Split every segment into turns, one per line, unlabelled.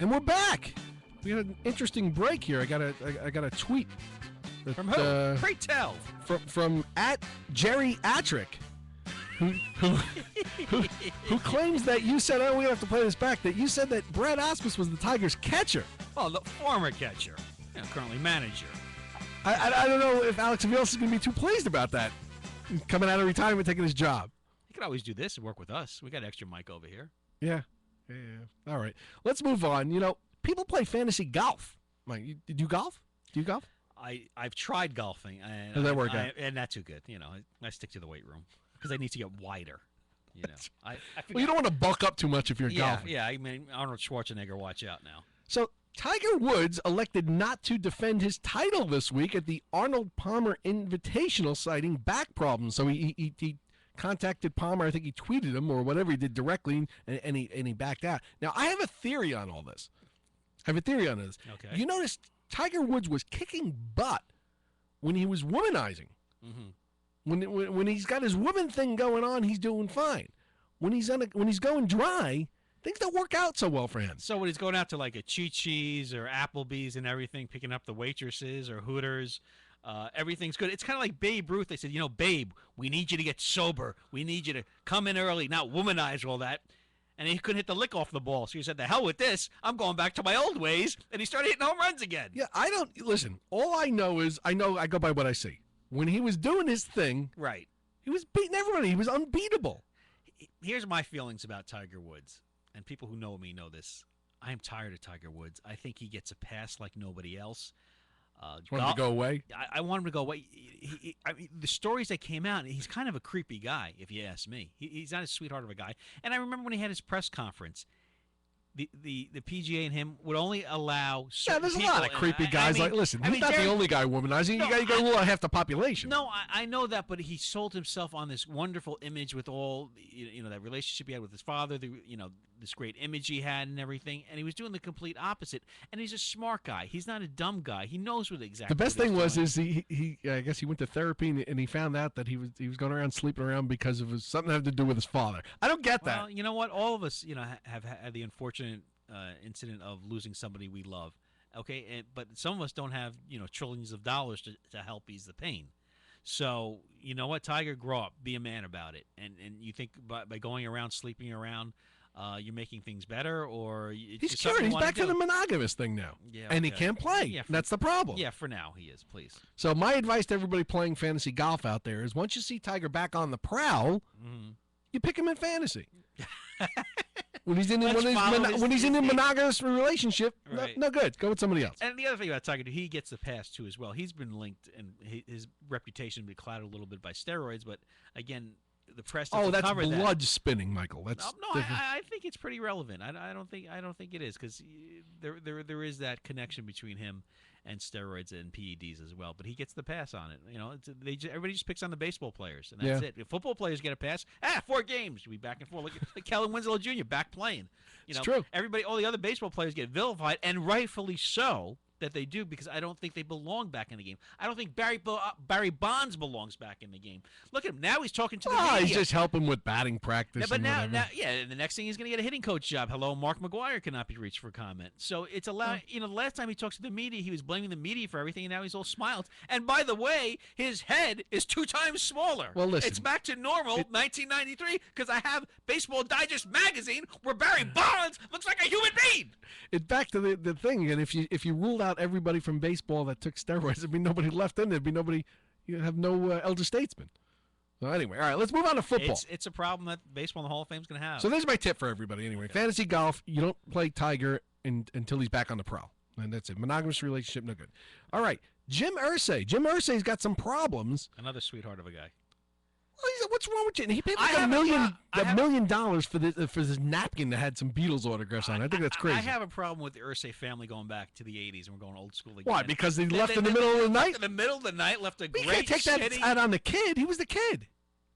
And we're back. We had an interesting break here. I got a tweet that,
from who? Pray tell.
From at Jerry Atrick, who claims that you said, we have to play this back, that you said that Brad Ausmus was the Tigers' catcher.
Well, the former catcher, currently manager.
I don't know if Alex Aviles is going to be too pleased about that, coming out of retirement, taking his job.
He could always do this and work with us. We got extra mic over here.
Yeah. All right. Let's move on. People play fantasy golf. Mike, do you golf? Do you golf?
I've tried golfing. And
Does that work out?
And not too good. I stick to the weight room because I need to get wider.
Well, you don't want to bulk up too much if you're golfing.
Yeah. I mean, Arnold Schwarzenegger, watch out now.
So Tiger Woods elected not to defend his title this week at the Arnold Palmer Invitational, citing back problems. So he contacted Palmer. I think he tweeted him or whatever he did directly, and he backed out. Now, I have a theory on all this.
Okay.
You notice Tiger Woods was kicking butt when he was womanizing. Mm-hmm. When he's got his woman thing going on, he's doing fine. When he's going dry, things don't work out so well for him.
So when he's going out to like a Chi-Chi's or Applebee's and everything, picking up the waitresses or Hooters, everything's good. It's kind of like Babe Ruth. They said, Babe, we need you to get sober. We need you to come in early, not womanize all that. And he couldn't hit the lick off the ball. So he said, the hell with this. I'm going back to my old ways. And he started hitting home runs again.
Yeah, listen, all I know is I go by what I see. When he was doing his thing,
right,
he was beating everybody. He was unbeatable.
Here's my feelings about Tiger Woods. And people who know me know this. I am tired of Tiger Woods. I think he gets a pass like nobody else.
Want him to go away?
I want him to go away. I mean, the stories that came out, he's kind of a creepy guy, if you ask me. He's not a sweetheart of a guy. And I remember when he had his press conference, the PGA and him would only allow certain
there's
people.
A lot of creepy guys. He's not the only guy womanizing. You got to rule out half the population.
No, I know that, but he sold himself on this wonderful image with all, that relationship he had with his father, this great image he had and everything, and he was doing the complete opposite. And he's a smart guy. He's not a dumb guy. He knows what exactly.
The best thing is he I guess he went to therapy and he found out that he was going around sleeping around because of something that had to do with his father. I don't get that.
Well, you know what? All of us, have had the unfortunate incident of losing somebody we love. Okay, but some of us don't have trillions of dollars to help ease the pain. So you know what, Tiger, grow up, be a man about it. And you think by going around sleeping around, you're making things better, or
he's cured. He's back to the monogamous thing now, and he can't play. Yeah, that's the problem.
Yeah, for now he is. Please.
So my advice to everybody playing fantasy golf out there is: once you see Tiger back on the prowl, you pick him in fantasy. When he's in a monogamous relationship, right. no good. Go with somebody else.
And the other thing about Tiger, he gets the pass too as well. He's been linked, and his reputation been clouded a little bit by steroids. But again, the press doesn't cover that.
Oh, that's blood spinning, Michael. That's
no. I think it's pretty relevant. I don't think it is, because there is that connection between him and steroids and PEDs as well. But he gets the pass on it. Everybody just picks on the baseball players, and that's it. If football players get a pass, 4 games, you'll be back and forth. Look at Kellen Winslow Jr. back playing.
It's true.
All the other baseball players get vilified, and rightfully so that they do, because I don't think they belong back in the game. I don't think Barry Bonds belongs back in the game. Look at him now; he's talking to the media.
He's just helping with batting practice.
But now, the next thing he's going to get a hitting coach job. Hello, Mark McGwire cannot be reached for comment. So it's allowed. The last time he talks to the media, he was blaming the media for everything, and now he's all smiles. And by the way, his head is 2 times smaller.
Well, listen,
it's back to normal, 1993, because I have Baseball Digest magazine where Barry Bonds looks like a human being.
It's back to the thing, and if you ruled out everybody from baseball that took steroids, there'd be nobody left in. There'd be nobody. You'd have no elder statesman. So anyway, all right, let's move on to football.
It's a problem that baseball in the Hall of Fame is going to have.
So there's my tip for everybody. Anyway, fantasy golf, you don't play Tiger until he's back on the prowl, and that's it. Monogamous relationship, no good. All right, Jim Irsay. Jim Irsay's got some problems.
Another sweetheart of a guy.
What's wrong with you? And he paid like $1 million for this napkin that had some Beatles autographs on it. I think that's crazy.
I have a problem with the Irsay family going back to the 80s, and we're going old school again.
Why? Because they left in the middle of the night?
In the middle of the night, left a great
You can't take that out on the kid. He was the kid.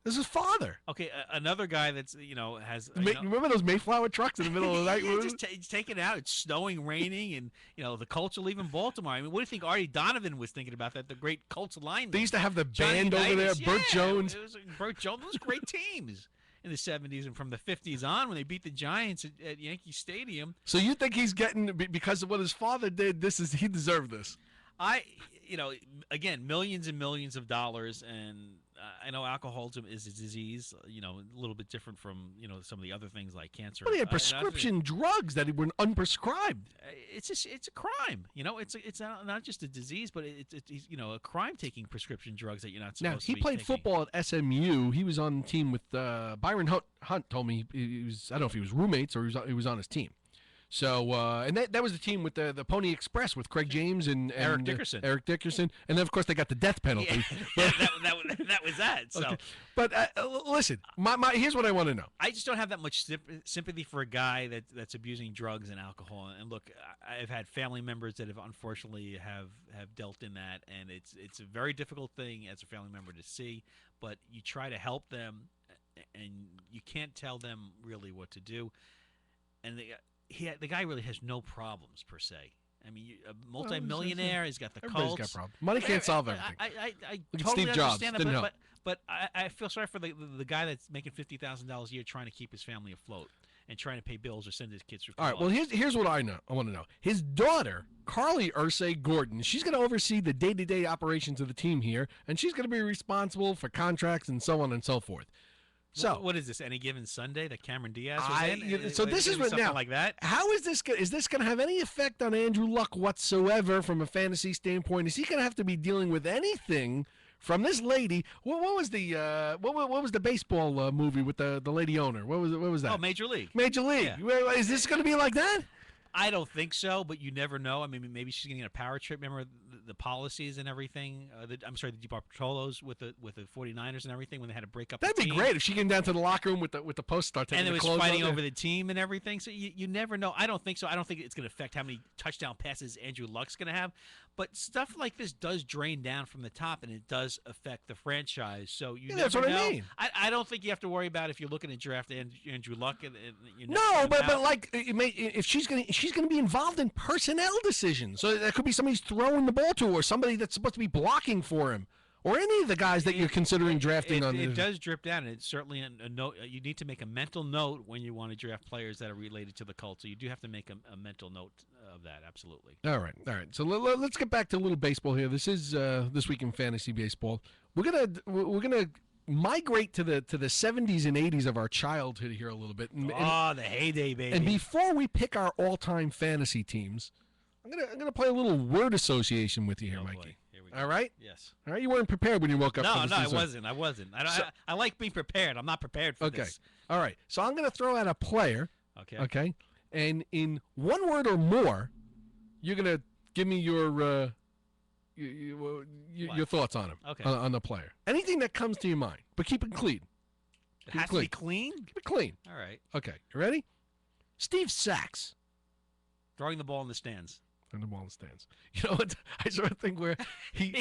This is his father.
Okay, another guy that's, has...
remember those Mayflower trucks in the middle of the night?
He's taken it out. It's snowing, raining, and, the Colts are leaving Baltimore. I mean, what do you think Artie Donovan was thinking about that? The great Colts lineman.
They used to have the band over there, Burt Jones.
It was Burt Jones. Those great teams. in the 70s and from the 50s on when they beat the Giants at Yankee Stadium.
So you think he's getting because of what his father did? He deserved this.
Again, millions and millions of dollars, and I know alcoholism is a disease, a little bit different from, some of the other things like cancer.
But he had prescription drugs that were unprescribed.
It's a crime. It's not just a disease, but it's a crime taking prescription drugs that you're not supposed to be
Now, he played
taking.
football at SMU. He was on the team with Byron Hunt told me he was, I don't know if he was roommates or he was on his team. So, and that was the team with the Pony Express with Craig James and
Eric Dickerson.
Eric Dickerson. And then, of course, they got the death penalty.
Yeah, that was that. So.
Okay. But listen, here's what I want to know.
I just don't have that much sympathy for a guy that's abusing drugs and alcohol. And look, I've had family members that have unfortunately have dealt in that, and it's a very difficult thing as a family member to see. But you try to help them, and you can't tell them really what to do. And the guy really has no problems per se. I mean, a multimillionaire. He's got the
Everybody's
cults.
got problems. Money can't solve everything.
I
Look at
totally
Steve Jobs.
understand
Didn't
that,
help.
but I feel sorry for the guy that's making $50,000 a year trying to keep his family afloat and trying to pay bills or send his kids through college.
All right. Well, here's what I want to know. His daughter, Carly Ursay Gordon, she's going to oversee the day-to-day operations of the team here, and she's going to be responsible for contracts and so on and so forth. So
what is this? Any given Sunday that Cameron Diaz was in?
So this is what
something
now
like that.
How is this? Is this going to have any effect on Andrew Luck whatsoever from a fantasy standpoint? Is he going to have to be dealing with anything from this lady? What was the what was the baseball movie with the lady owner? What was that?
Oh, Major League.
Major League.
Yeah.
Is this going to be like that?
I don't think so, but you never know. I mean, maybe she's getting a power trip. Remember the policies and everything? the DiBartolos with the 49ers and everything when they had to break up.
That'd
the
be
team.
great if she came down to the locker room with the post star taking
And there
the
was
clothes
fighting
off
over the team and everything. So you never know. I don't think so. I don't think it's going to affect how many touchdown passes Andrew Luck's going to have. But stuff like this does drain down from the top, and it does affect the franchise. So you never
that's what
know.
I mean.
I don't think you have to worry about if you're looking to draft Andrew Luck.
No, but like if she's gonna be involved in personnel decisions, so that could be somebody's throwing the ball to, or somebody that's supposed to be blocking for him, or any of the guys that you're considering drafting on.
It does drip down, and it's certainly a note. You need to make a mental note when you want to draft players that are related to the cult. So you do have to make a mental note of that. Absolutely.
All right. So let's get back to a little baseball here. This is This Week in Fantasy Baseball. We're gonna migrate to the 70s and 80s of our childhood here a little bit.
The heyday, baby.
And before we pick our all-time fantasy teams, I'm gonna play a little word association with you here, Mikey.
Boy. Here we go.
All right.
Yes.
All right. You weren't prepared when you woke up.
No,
for this
I wasn't. I like being prepared. I'm not prepared for this.
All right. So I'm gonna throw out a player.
Okay.
Okay. And in one word or more, you're gonna give me your thoughts on him.
Okay.
On the player. Anything that comes to your mind, but keep it clean.
It has to be clean?
Keep it clean.
All right.
Okay. You ready? Steve Sachs.
Throwing the ball in the stands.
And the ball in the stands. You know what? I saw a thing where he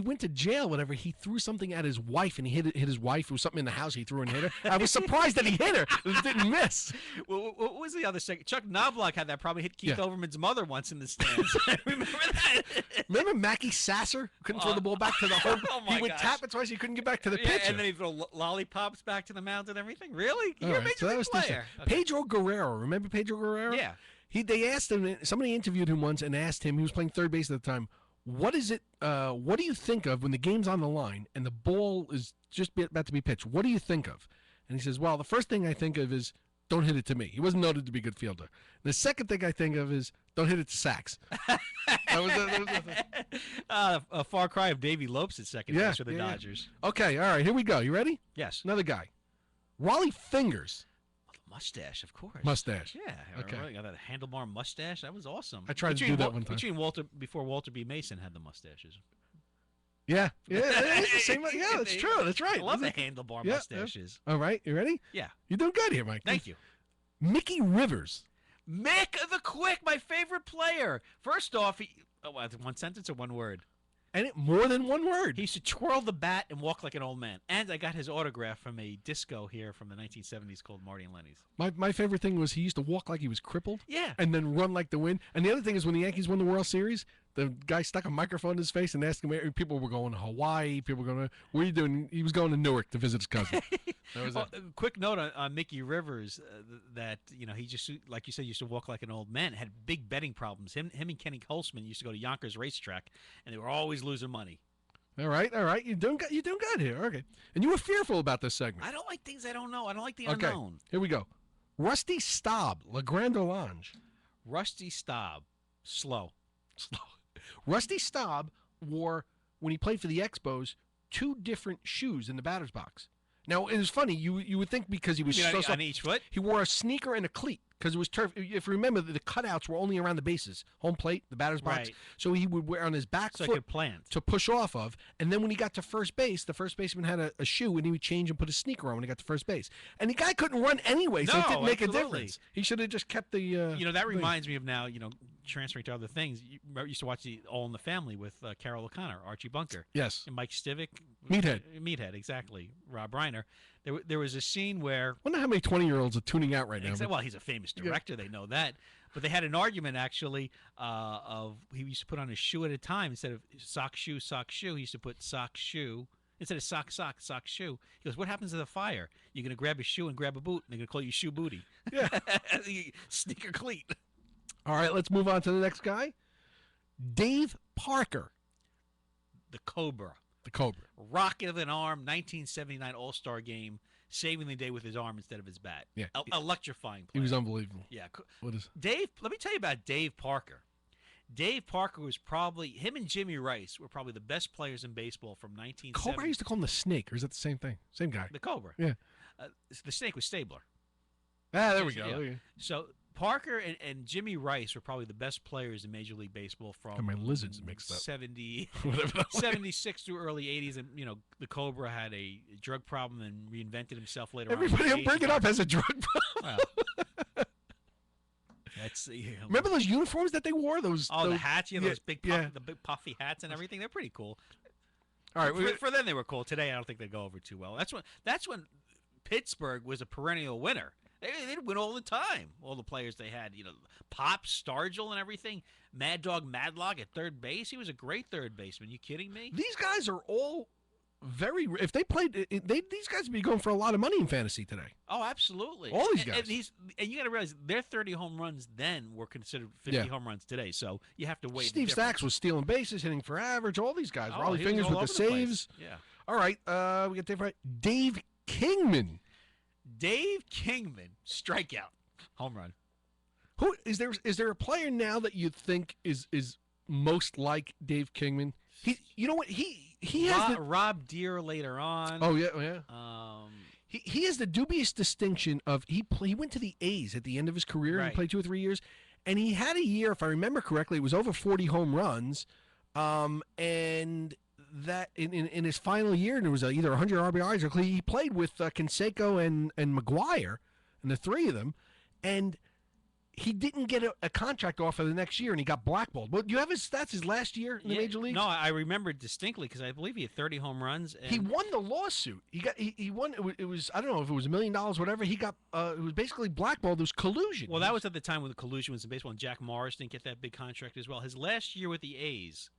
went to jail. Whatever. He threw something at his wife, and he hit his wife. It was something in the house. He threw and hit her. I was surprised that he hit her. It didn't miss.
What was the other second? Chuck Knobloch had that problem. Hit Keith Overman's mother once in the stands. Remember that?
Remember Mackie Sasser couldn't throw the ball back to the home. He would tap it twice. He couldn't get back to the pitcher.
And then he'd throw lollipops back to the mound and everything. Really?
All
You're
right,
a major
so that
league
was
player. Okay.
Pedro Guerrero. Remember Pedro Guerrero?
Yeah.
They asked him. Somebody interviewed him once and asked him. He was playing third base at the time. What is it? What do you think of when the game's on the line and the ball is just about to be pitched? What do you think of? And he says, "Well, the first thing I think of is don't hit it to me." He wasn't noted to be a good fielder. The second thing I think of is don't hit it to Sachs.
A far cry of Davey Lopes at second base for the Dodgers.
Okay, all right, here we go. You ready?
Yes.
Another guy, Wally Fingers.
Mustache, of course.
Mustache.
Yeah.
Okay.
Got that handlebar mustache. That was awesome.
I tried to do that one time.
Before Walter B. Mason had the mustaches.
Yeah. It's the same. Yeah, that's true. That's right.
I love the handlebar mustaches.
All right, you ready?
Yeah.
You're doing good here, Mike.
Thank you.
Mickey Rivers.
Mick the Quick, my favorite player. First off, one sentence or one word?
And more than one word.
He used to twirl the bat and walk like an old man. And I got his autograph from a disco here from the 1970s called Marty and Lenny's.
My favorite thing was he used to walk like he was crippled.
Yeah.
And then run like the wind. And the other thing is when the Yankees won the World Series, the guy stuck a microphone in his face and asked him where people were going to Hawaii. People were going to, what are you doing? He was going to Newark to visit his cousin. That was it.
Quick note on Mickey Rivers that he just, like you said, used to walk like an old man. Had big betting problems. Him and Kenny Holzman used to go to Yonkers Racetrack, and they were always losing money.
All right. You're doing good here. Okay. And you were fearful about this segment.
I don't like things I don't know. I don't like the
Okay.
unknown.
Here we go. Rusty Staub, La Grande Orange.
Rusty Staub, slow.
Rusty Staub wore, when he played for the Expos, 2 different shoes in the batter's box. Now, it was funny. You would think because he was
On each foot?
he wore a sneaker and a cleat because it was turf. If you remember, the cutouts were only around the bases, home plate, the batter's box.
Right.
So he would wear on his back
So I
foot
could plant.
to push off of. And then when he got to first base, the first baseman had a shoe, and he would change and put a sneaker on when he got to first base. And the guy couldn't run anyway, so it
No,
didn't make
absolutely.
a difference. He should have just kept the.
That reminds me of now, transferring to other things. You used to watch the All in the Family with Carol O'Connor, Archie Bunker,
Yes.
and Mike Stivic.
Meathead,
exactly. Rob Reiner. There was a scene where
Wonder how many 20-year-olds are tuning out right now.
well, he's a famous director. They know that. But they had an argument actually of he used to put on a shoe at a time instead of sock shoe. He used to put sock shoe instead of sock shoe. He goes, "What happens to the fire? You're gonna grab a shoe and grab a boot, and they're gonna call you shoe booty."
Yeah.
Sneaker cleat.
All right, let's move on to the next guy. Dave Parker,
The Cobra.
the Cobra.
Rocket of an arm, 1979 All-Star game, saving the day with his arm instead of his bat.
Yeah.
Electrifying play.
He was unbelievable.
Yeah.
What is?
Dave, let me tell you about Dave Parker. Dave Parker was probably, him and Jimmy Rice were probably the best players in baseball from 1970.
Cobra, I used to call him the Snake, or is that the same thing? Same guy.
The Cobra.
Yeah.
The Snake was Stabler.
There we go.
Yeah.
Okay.
So Parker and Jimmy Rice were probably the best players in Major League Baseball from
Got my lizards mixed up.
70,
Whatever that was.
76 through early 80s. And, the Cobra had a drug problem and reinvented himself later
Everybody
on.
I'm bringing up has a drug problem.
Well, that's
Remember those uniforms that they wore? Those.
the
those,
hats,
yeah,
those big,
yeah.
the big puffy hats and everything. They're pretty cool.
All right.
For them, they were cool. Today, I don't think they go over too well. That's when Pittsburgh was a perennial winner. They'd win all the time. All the players they had, Pop, Stargell, and everything. Mad Dog Madlock at third base. He was a great third baseman. You kidding me?
These guys are all very. If they played, these guys would be going for a lot of money in fantasy today.
Oh, absolutely.
All these guys.
And you got to realize their 30 home runs then were considered 50
Yeah.
home runs today. So you have to wait.
Steve Stacks was stealing bases, hitting for average. All these guys.
Oh,
Raleigh
he was
Fingers
all
with the
over the place.
saves.
Yeah.
All right. We got Dave Kingman.
Dave Kingman, strikeout, home run.
Who is there? Is there a player now that you think is most like Dave Kingman? You know what he has.
Rob Deere later on.
Oh yeah. He has the dubious distinction of he went to the A's at the end of his career.
Right.
He played 2 or 3 years, and he had a year, if I remember correctly, it was over 40 home runs, and that in his final year, and it was either 100 RBIs or he played with Canseco and McGuire, and the 3 of them, and he didn't get a contract offer the next year, and he got blackballed. Well, do you have his stats his last year in the major leagues?
No, I remember distinctly because I believe he had 30 home runs. And
He won the lawsuit. He won. It was I don't know if it was $1 million, whatever. He got it was basically blackballed. There was collusion.
Well, that was at the time when the collusion was in baseball, and Jack Morris didn't get that big contract as well. His last year with the A's,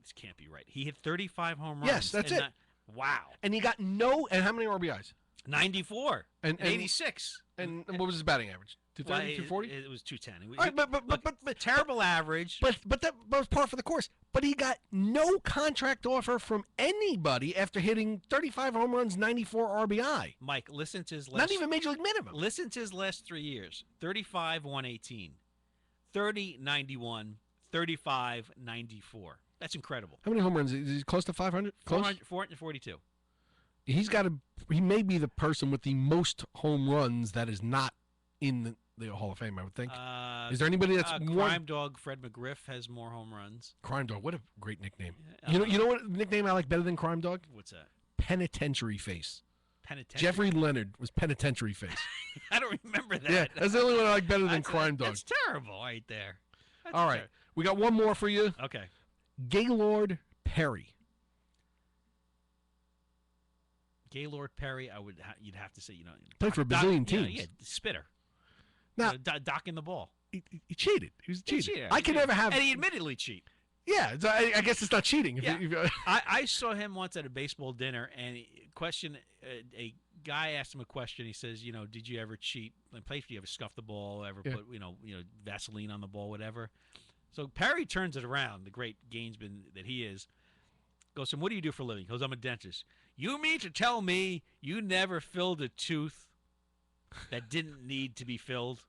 this can't be right. He hit 35 home runs.
Yes, that's it.
Wow.
And he got no. And how many RBIs?
94
And
86.
And what was his batting average? 230, 240.
It was 210.
All right, but
terrible average.
But that was par for the course. But he got no contract offer from anybody after hitting 35 home runs, 94 RBI.
Mike, listen to his last.
Not even major league minimum.
Listen to his last 3 years: 35, 118, 30, 91, 35, 94. That's incredible.
How many home runs? Is he close to 500? Close.
442.
He may be the person with the most home runs that is not in the Hall of Fame, I would think. Is there anybody that's more?
Crime Dog Fred McGriff has more home runs.
Crime Dog. What a great nickname. You know what nickname I like better than Crime Dog?
What's that?
Penitentiary Face.
Penitentiary.
Jeffrey Leonard was Penitentiary Face.
I don't remember that.
Yeah, that's the only one I like better than Crime Dog.
That's terrible right there.
All right. We got one more for you.
Okay.
Gaylord Perry.
Gaylord Perry, you'd have to say,
Played for a bazillion teams.
Yeah, spitter.
Now,
Docking the ball.
he cheated. He was cheating.
cheated.
I can never have.
And he admittedly cheat.
Yeah, I guess it's not cheating.
Yeah.
If
I saw him once at a baseball dinner, and a guy asked him a question. He says, did you ever cheat? Like, did you ever scuff the ball? Ever
Yeah.
put Vaseline on the ball? Whatever. So Perry turns it around. The great gamesman that he is goes, "So what do you do for a living?" He goes, "I'm a dentist." You mean to tell me you never filled a tooth that didn't need to be filled?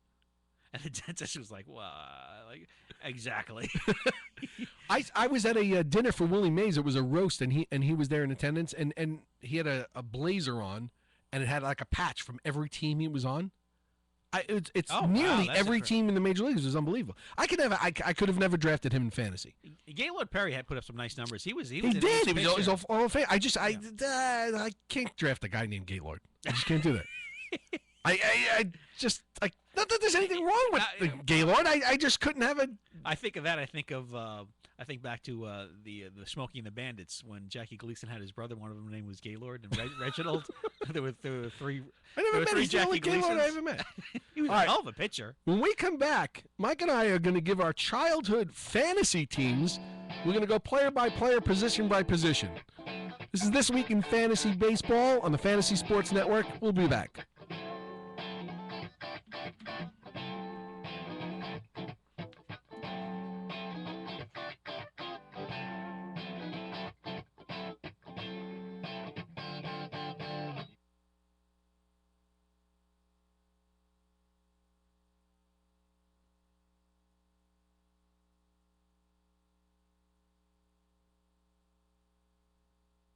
And the dentist was like, "Well, exactly."
I was at a dinner for Willie Mays. It was a roast, and he was there in attendance, and he had a blazer on, and it had like a patch from every team he was on. It's
Oh, wow,
nearly
that's
every
impressive.
team in the major leagues. It was unbelievable. I could have never drafted him in fantasy.
Gaylord Perry had put up some nice numbers. He was
He
an
did.
ace
He was
pitcher.
all fan. I can't draft a guy named Gaylord. I just can't do that. I just like not that there's anything wrong with Gaylord. I just couldn't have a.
I think of that. I think back to the Smokey and the Bandits when Jackie Gleason had his brother. One of them name was Gaylord and Reginald. there were three.
I never
There were
met.
three
He's the only
Jackie
Gaylord I
Gleasons.
ever met.
He was
All
a
right.
hell of a pitcher.
When we come back, Mike and I are going to give our childhood fantasy teams. We're going to go player by player, position by position. This is This Week in Fantasy Baseball on the Fantasy Sports Network. We'll be back.